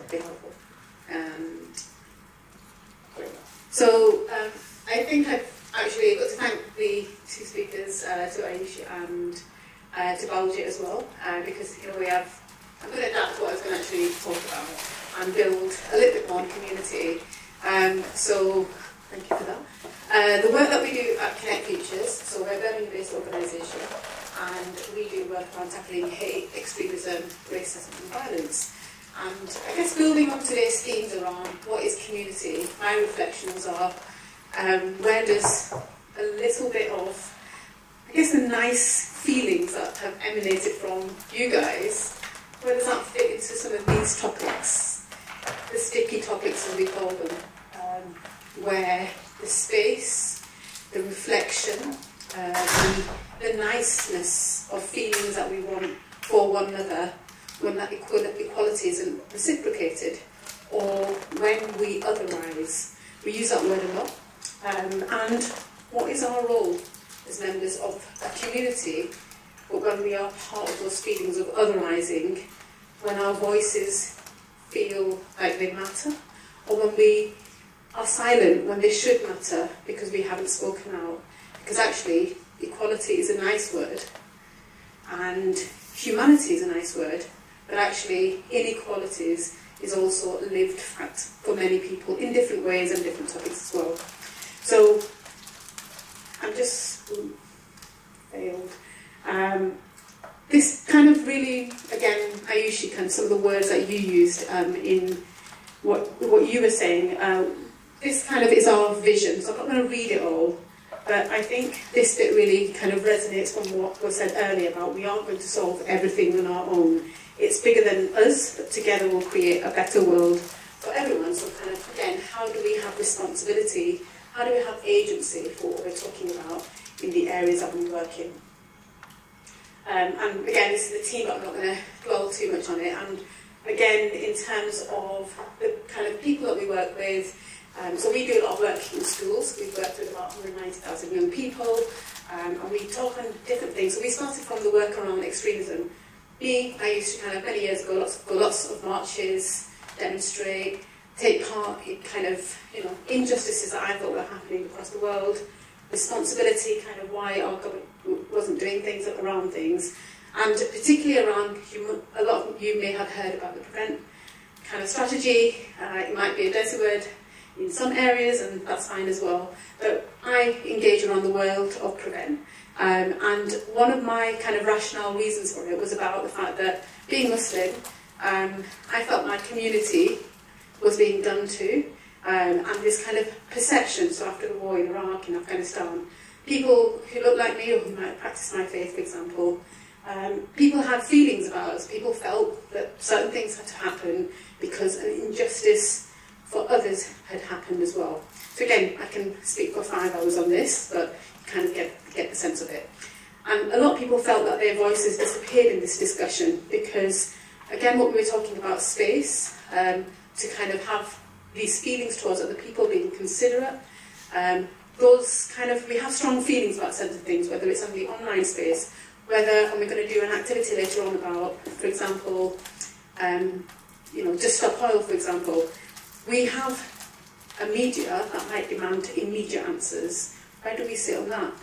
be helpful. So I think I've actually got to thank the two speakers, to Ayush and to Baljeet as well, because I'm going to adapt what I was going to actually talk about and build a little bit more community. So thank you for that. The work that we do at ConnectFutures, so we're a learning-based organisation, and we do work on tackling hate, extremism, racism and violence. And I guess building on today's themes around what is community, my reflections are where does a little bit of, I guess, the nice feelings that have emanated from you guys, where does that fit into some of these topics, the sticky topics as we call them, where the space, the reflection, the niceness of feelings that we want for one another, when that equality isn't reciprocated, or when we otherize. We use that word a lot. And what is our role as members of a community, but when we are part of those feelings of otherizing, when our voices feel like they matter, or when we are silent when they should matter because we haven't spoken out. Because actually, equality is a nice word, and humanity is a nice word, but actually inequalities is also a lived fact for many people in different ways and different topics as well. So I'm just failed. This kind of really, again, Ayushi, kind of some of the words that you used in what you were saying. This kind of is our vision, so I'm not going to read it all, but I think this bit really kind of resonates from what was said earlier about we aren't going to solve everything on our own. It's bigger than us, but together we'll create a better world for everyone. So kind of, again, how do we have responsibility? How do we have agency for what we're talking about in the areas that we work in? And again, this is the team, but I'm not going to dwell too much on it. And again, in terms of the kind of people that we work with, so we do a lot of work in schools. We've worked with about 190,000 young people, and we talk on different things. So we started from the work around extremism. I used to kind of, many years ago, go lots of marches, demonstrate, take part in kind of, injustices that I thought were happening across the world, responsibility, kind of why our government wasn't doing things around things, and particularly around, a lot of you may have heard about the PREVENT kind of strategy. It might be a dirty word in some areas, and that's fine as well, but I engage around the world of PREVENT. And one of my kind of rationale reasons for it was about the fact that, being Muslim, I felt my community was being done to, and this kind of perception, so after the war in Iraq and Afghanistan, people who look like me or who might practice my faith, for example, people had feelings about us. People felt that certain things had to happen because an injustice for others had happened as well. So again, I can speak for 5 hours on this, but you kind of get the sense of it. And a lot of people felt that their voices disappeared in this discussion because, again, what we were talking about, space, to kind of have these feelings towards other people, being considerate, those kind of, we have strong feelings about certain things, whether it's on the online space, whether, and we're going to do an activity later on about, for example, Just Stop Oil, for example. We have a media that might demand immediate answers. Where do we sit on that?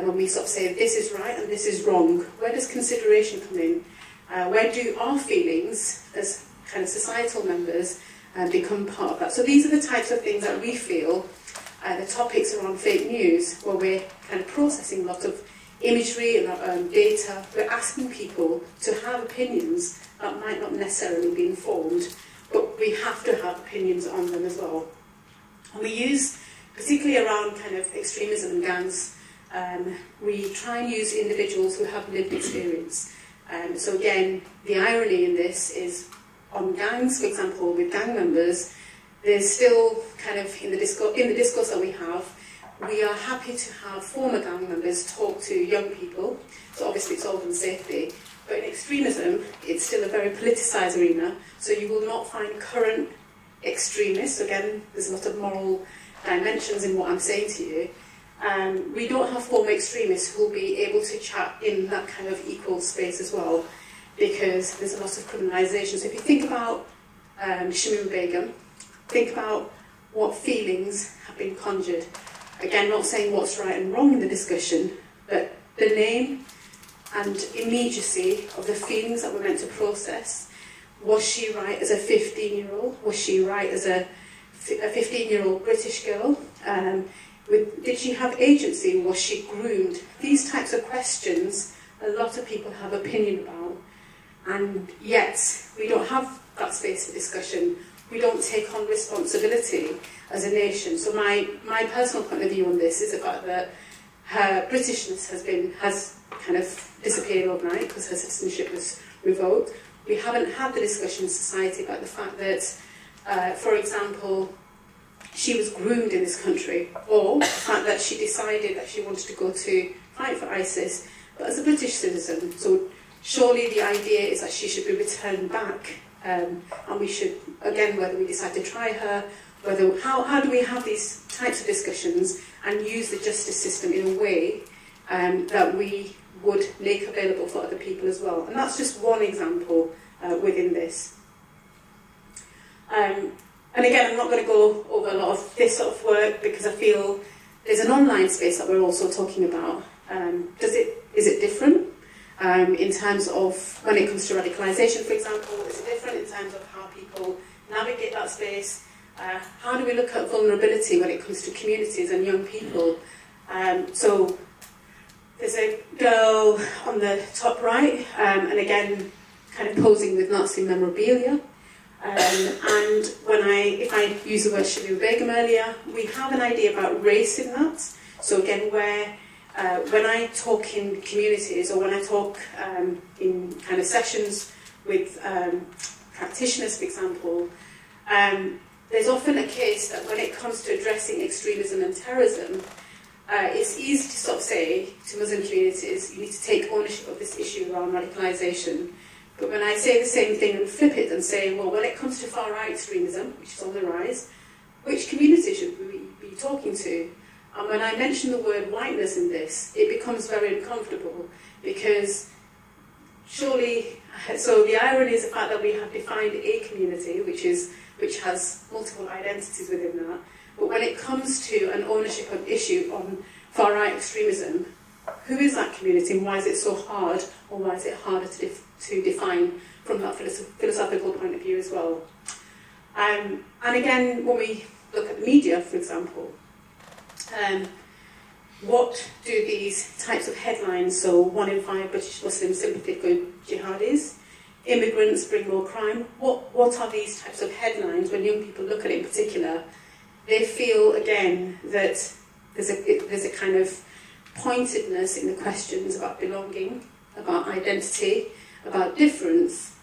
When we sort of say this is right and this is wrong, where does consideration come in? Where do our feelings as kind of societal members become part of that? So these are the types of things that we feel, the topics around fake news, where we're kind of processing a lot of imagery and data. We're asking people to have opinions that might not necessarily be informed, but we have to have opinions on them as well. And we use, particularly around kind of extremism and gangs, we try and use individuals who have lived experience. So again, the irony in this is on gangs, for example, with gang members, there's still kind of, in the discourse that we have, we are happy to have former gang members talk to young people, so obviously it's all in safety, but in extremism, it's still a very politicised arena, so you will not find current extremists. Again, there's a lot of moral dimensions in what I'm saying to you. We don't have former extremists who will be able to chat in that kind of equal space as well, because there's a lot of criminalisation. So if you think about Shamim Begum, think about what feelings have been conjured. Again, not saying what's right and wrong in the discussion, but the name and immediacy of the feelings that we're meant to process. Was she right as a 15-year-old? Was she right as a 15-year-old British girl? Did she have agency? Was she groomed? These types of questions, a lot of people have opinion about, and yet we don't have that space for discussion. We don't take on responsibility as a nation. So my personal point of view on this is the fact that her Britishness has kind of disappeared overnight because her citizenship was revoked. We haven't had the discussion in society about the fact that, for example, she was groomed in this country, or the fact that she decided that she wanted to go to fight for ISIS, but as a British citizen. So surely the idea is that she should be returned back, and we should, again, whether we decide to try her, how do we have these types of discussions and use the justice system in a way that we would make available for other people as well. And that's just one example within this. And again, I'm not going to go over a lot of this sort of work because I feel there's an online space that we're also talking about. Is it different in terms of when it comes to radicalisation, for example? Is it different in terms of how people navigate that space? How do we look at vulnerability when it comes to communities and young people? So there's a girl on the top right, and again, kind of posing with Nazi memorabilia. And if I use the word Shamim Begum earlier, we have an idea about race in that. So again, when I talk in communities, or when I talk in kind of sessions with practitioners, for example, there's often a case that when it comes to addressing extremism and terrorism, it's easy to sort of say to Muslim communities, you need to take ownership of this issue around radicalisation. But when I say the same thing and flip it and say, well, when it comes to far-right extremism, which is on the rise, which community should we be talking to? And when I mention the word whiteness in this, it becomes very uncomfortable because surely, so the irony is the fact that we have defined a community which has multiple identities within that. But when it comes to an ownership of issue on far-right extremism, who is that community and why is it so hard, or why is it harder to define from that philosophical point of view as well? And again, when we look at the media, for example, what do these types of headlines, so 1 in 5 British Muslims sympathetic with jihadis, immigrants bring more crime, what are these types of headlines when young people look at it in particular? They feel, again, that there's a kind of pointedness in the questions about belonging, about identity, about difference,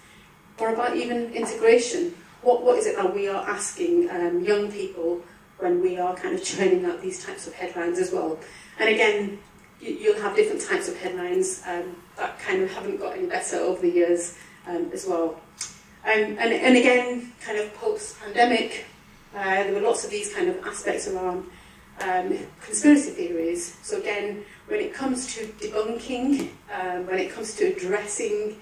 or about even integration. What is it that we are asking young people when we are kind of churning out these types of headlines as well? And again, you'll have different types of headlines that kind of haven't got any better over the years as well. And again, kind of post-pandemic, there were lots of these kind of aspects around conspiracy theories. So again, when it comes to debunking, when it comes to addressing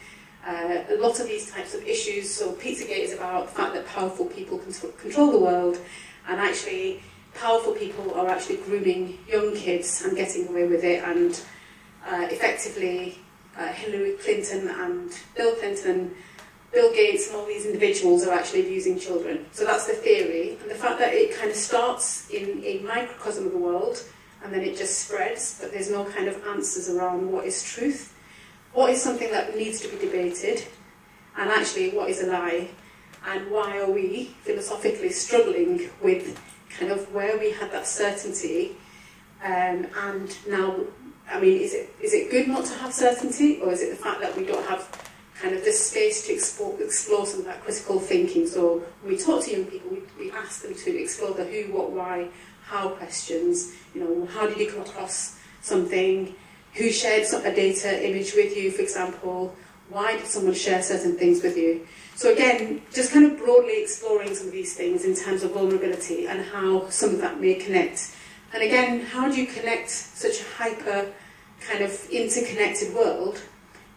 a lot of these types of issues, so Pizzagate is about the fact that powerful people control the world, and actually powerful people are actually grooming young kids and getting away with it, and effectively Hillary Clinton and Bill Clinton, Bill Gates and all these individuals are actually abusing children. So that's the theory, and the fact that it kind of starts in a microcosm of the world and then it just spreads, but there's no kind of answers around what is truth, what is something that needs to be debated, and actually what is a lie, and why are we philosophically struggling with kind of where we had that certainty, and now, I mean, is it good not to have certainty, or is it the fact that we don't have kind of the space to explore some of that critical thinking? So when we talk to young people, we ask them to explore the who, what, why, how questions. You know, how did you come across something? Who shared a data image with you, for example? Why did someone share certain things with you? So again, just kind of broadly exploring some of these things in terms of vulnerability and how some of that may connect. And again, how do you connect such a hyper kind of interconnected world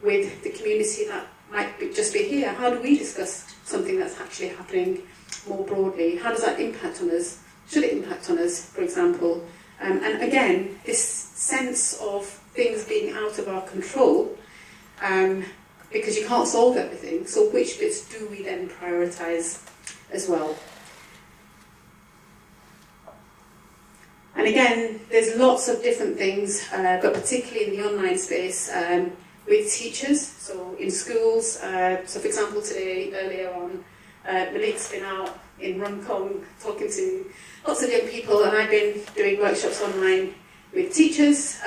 with the community that might just be here. How do we discuss something that's actually happening more broadly? How does that impact on us? Should it impact on us, for example? And again, this sense of things being out of our control, because you can't solve everything, so which bits do we then prioritise as well? And again, there's lots of different things, but particularly in the online space, with teachers, so in schools. So for example, today, earlier on, Malik's been out in Ronson talking to lots of young people, and I've been doing workshops online with teachers.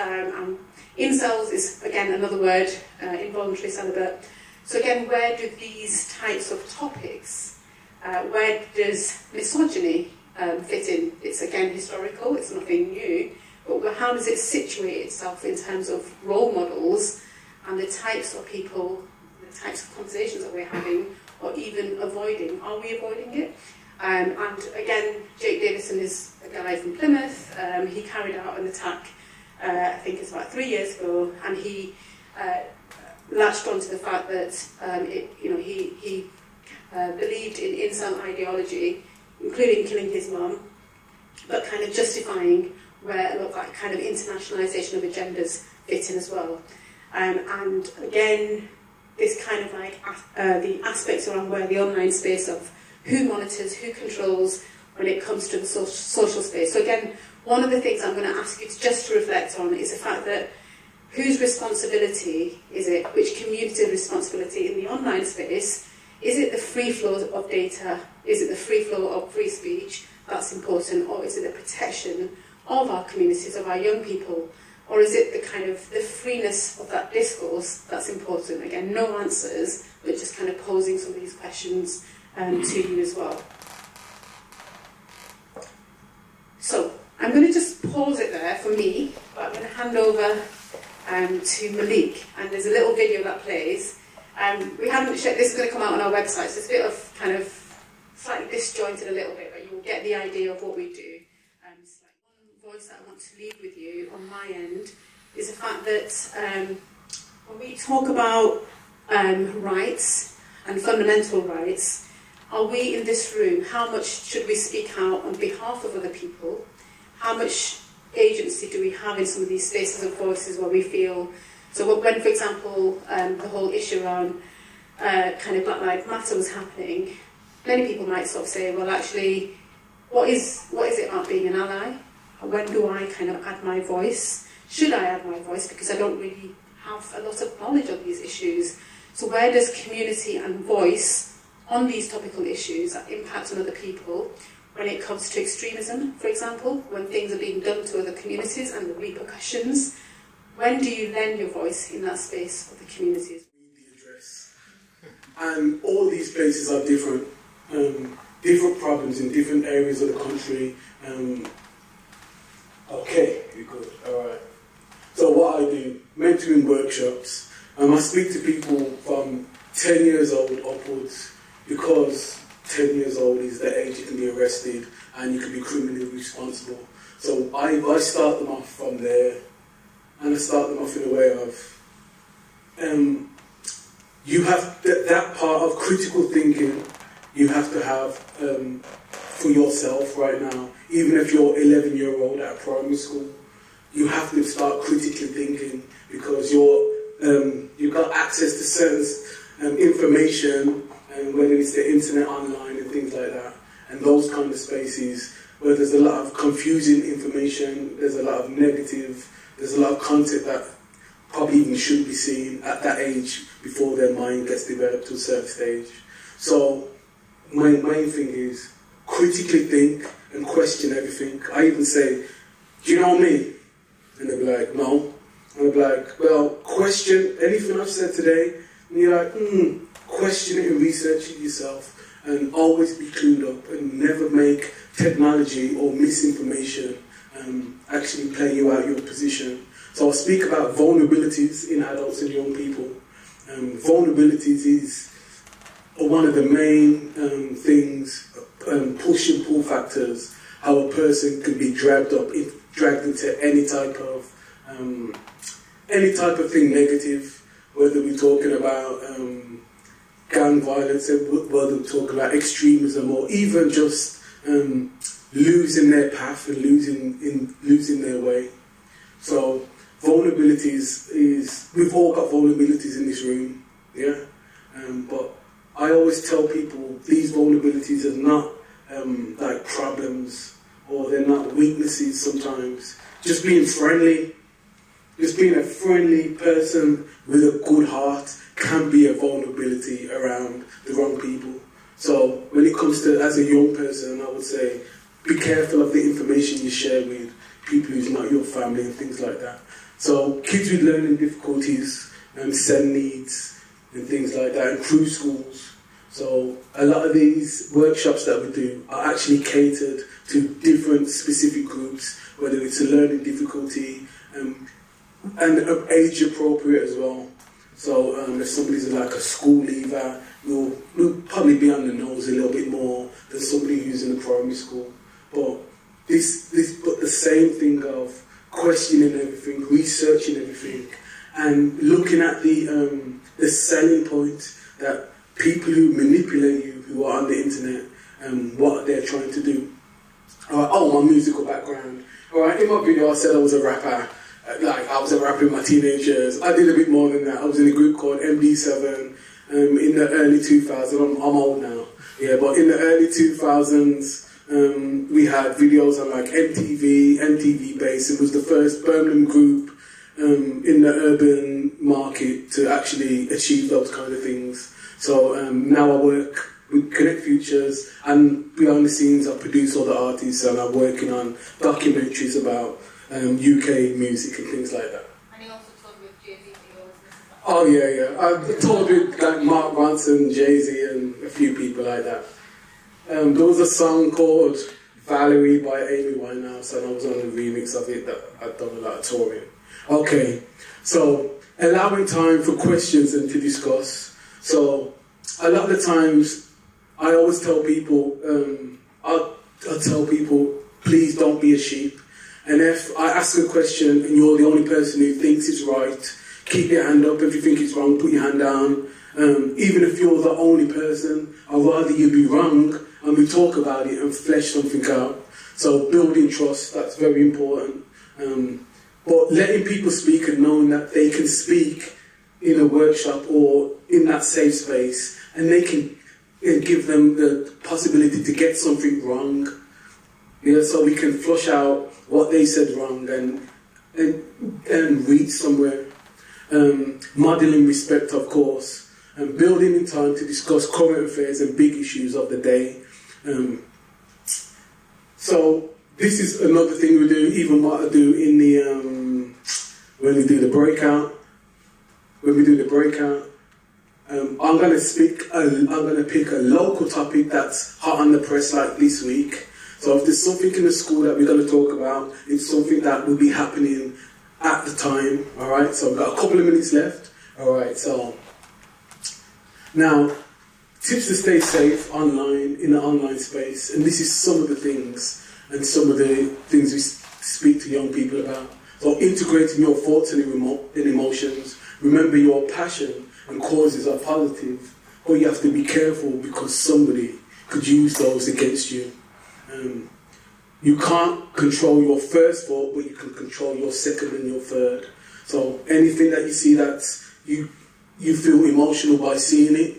Incels is, again, another word, involuntary celibate. So again, where do these types of topics, where does misogyny fit in? It's, again, historical, it's nothing new, but how does it situate itself in terms of role models and the types of people, the types of conversations that we're having, or even avoiding? Are we avoiding it? And again, Jake Davison is a guy from Plymouth. He carried out an attack, I think it's about 3 years ago, and he latched onto the fact that he believed in incel ideology, including killing his mum, but kind of justifying where a lot of that kind of internationalisation of agendas fit in as well. And again, this kind of like the aspects around where the online space of who monitors, who controls when it comes to the social space. So again, one of the things I'm going to ask you just to reflect on is the fact that whose responsibility is it, which community's responsibility in the online space? Is it the free flow of data? Is it the free flow of free speech? That's important. Or is it the protection of our communities, of our young people? Or is it the kind of the freeness of that discourse that's important? Again, no answers, but just kind of posing some of these questions to you as well. So I'm going to just pause it there for me, but I'm going to hand over to Malik, and there's a little video that plays. We haven't checked, this is going to come out on our website, so it's a bit of kind of slightly disjointed a little bit, but you'll get the idea of what we do. It's like one voice that I want to leave with you on my end is the fact that when we talk about rights and fundamental rights, are we in this room, how much should we speak out on behalf of other people? How much agency do we have in some of these spaces of voices where we feel, so when, for example, the whole issue around kind of Black Lives Matter was happening, many people might sort of say, well, actually, what is it about being an ally? When do I kind of add my voice? Should I add my voice? Because I don't really have a lot of knowledge of these issues. So where does community and voice on these topical issues that impact on other people, when it comes to extremism, for example, when things are being done to other communities and the repercussions, when do you lend your voice in that space of the communities? The address. And all these places are different. Different problems in different areas of the country. Okay, you're good, alright. So what I do, mentoring workshops, I speak to people from 10 years old upwards, because 10 years old is the age you can be arrested and you can be criminally responsible. So I start them off from there, and I start them off in a way of, you have that part of critical thinking you have to have for yourself right now. Even if you're 11-year-old at primary school, you have to start critically thinking, because you've got access to certain information, and whether it's the internet, online and things like that, and those kind of spaces where there's a lot of confusing information, there's a lot of negative, there's a lot of content that probably even shouldn't be seen at that age before their mind gets developed to a certain stage. So my main thing is critically think and question everything. I even say, do you know me? And they'll be like, no. And I'll be like, well, question anything I've said today. And you're like, question it and research it yourself, and always be clued up, and never make technology or misinformation actually play you out your position. So I'll speak about vulnerabilities in adults and young people. Vulnerabilities is one of the main things, push and pull factors, how a person can be dragged into any type of thing negative, whether we're talking about gang violence, whether we talk about extremism, or even just losing their path and losing their way. So vulnerabilities we've all got vulnerabilities in this room, yeah. But I always tell people these vulnerabilities are not like problems, or they're not weaknesses sometimes. Just being friendly, just being a friendly person with a good heart can be a vulnerability around the wrong people. So when it comes to, as a young person, I would say, be careful of the information you share with people who's not your family and things like that. So kids with learning difficulties and SEND needs and things like that, and PRU schools. So a lot of these workshops that we do are actually catered to different specific groups, whether it's a learning difficulty and age appropriate as well. So if somebody's like a school leaver, we'll probably be on the nose a little bit more than somebody who's in a primary school. But but the same thing of questioning everything, researching everything, and looking at the selling point that people who manipulate you, who are on the internet, what they're trying to do. Oh, my musical background. Alright, in my video I said I was a rapper. Like, I was a rapper in my teenage years. I did a bit more than that. I was in a group called MD7 in the early 2000s. I'm old now. Yeah, but in the early 2000s, we had videos on like MTV Base. It was the first Birmingham group in the urban market to actually achieve those kind of things. So now I work with ConnectFutures, and behind the scenes I produce all the artists, and I'm working on documentaries about UK music and things like that. And you also toured with Jay-Z. Oh yeah. I toured with like Mark Ronson, Jay-Z, and a few people like that. There was a song called Valerie by Amy Winehouse, and I was on the remix of it that I'd done a lot of touring. Okay, so allowing time for questions and to discuss. So a lot of the times I always tell people, I tell people, please don't be a sheep. And if I ask a question and you're the only person who thinks it's right, keep your hand up. If you think it's wrong, put your hand down. Even if you're the only person, I'd rather you be wrong and we talk about it and flesh something out. So building trust, that's very important. But letting people speak and knowing that they can speak in a workshop or in that safe space, and they can give them the possibility to get something wrong. Yeah, so we can flush out what they said wrong and reach somewhere. Modelling respect, of course, and building in time to discuss current affairs and big issues of the day. So this is another thing we do, even what I do in the when we do the breakout. When we do the breakout, I'm going to pick a local topic that's hot on the press like this week. So if there's something in the school that we're going to talk about, it's something that will be happening at the time. All right, so I've got a couple of minutes left. All right, so now tips to stay safe online, in the online space, and this is some of the things and some of the things we speak to young people about. So integrating your thoughts and emotions. Remember, your passion and causes are positive, but you have to be careful because somebody could use those against you. You can't control your first thought, but you can control your second and your third. So anything that you see that you feel emotional by seeing it,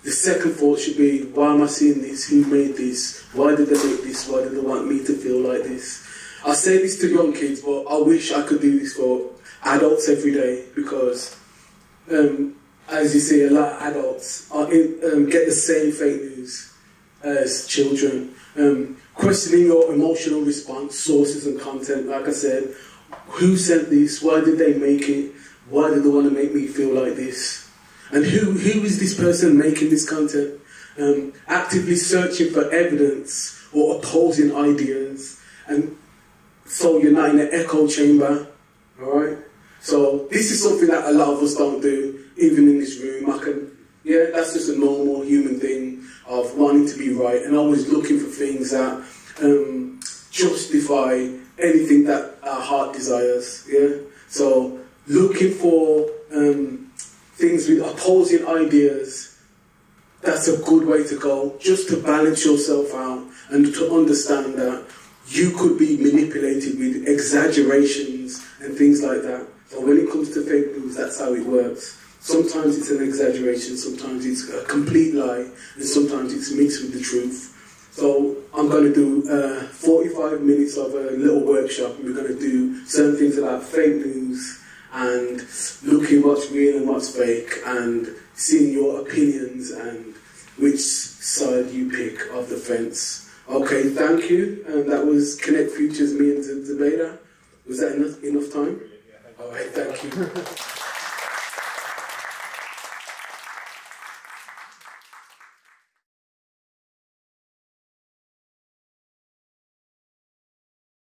the second thought should be, why am I seeing this? Who made this? Why did they make this? Why did they want me to feel like this? I say this to young kids, but I wish I could do this for adults every day, because as you see, a lot of adults are get the same fake news as children. Questioning your emotional response, sources and content, like I said, who sent this? Why did they make it? Why did they want to make me feel like this? And who is this person making this content? Actively searching for evidence or opposing ideas, and so you're not in an echo chamber, all right? So this is something that a lot of us don't do, even in this room. That's just a normal human thing of wanting to be right and always looking for things that justify anything that our heart desires, yeah? So looking for things with opposing ideas that's a good way to go, just to balance yourself out and to understand that you could be manipulated with exaggerations and things like that. So when it comes to fake news, that's how it works. Sometimes it's an exaggeration, sometimes it's a complete lie, and sometimes it's mixed with the truth. So I'm going to do 45 minutes of a little workshop, and we're going to do certain things about fake news and looking what's real and what's fake and seeing your opinions and which side you pick of the fence. Okay, thank you. That was Connect Futures, me and Zubeda. Was that enough time? All right, thank you.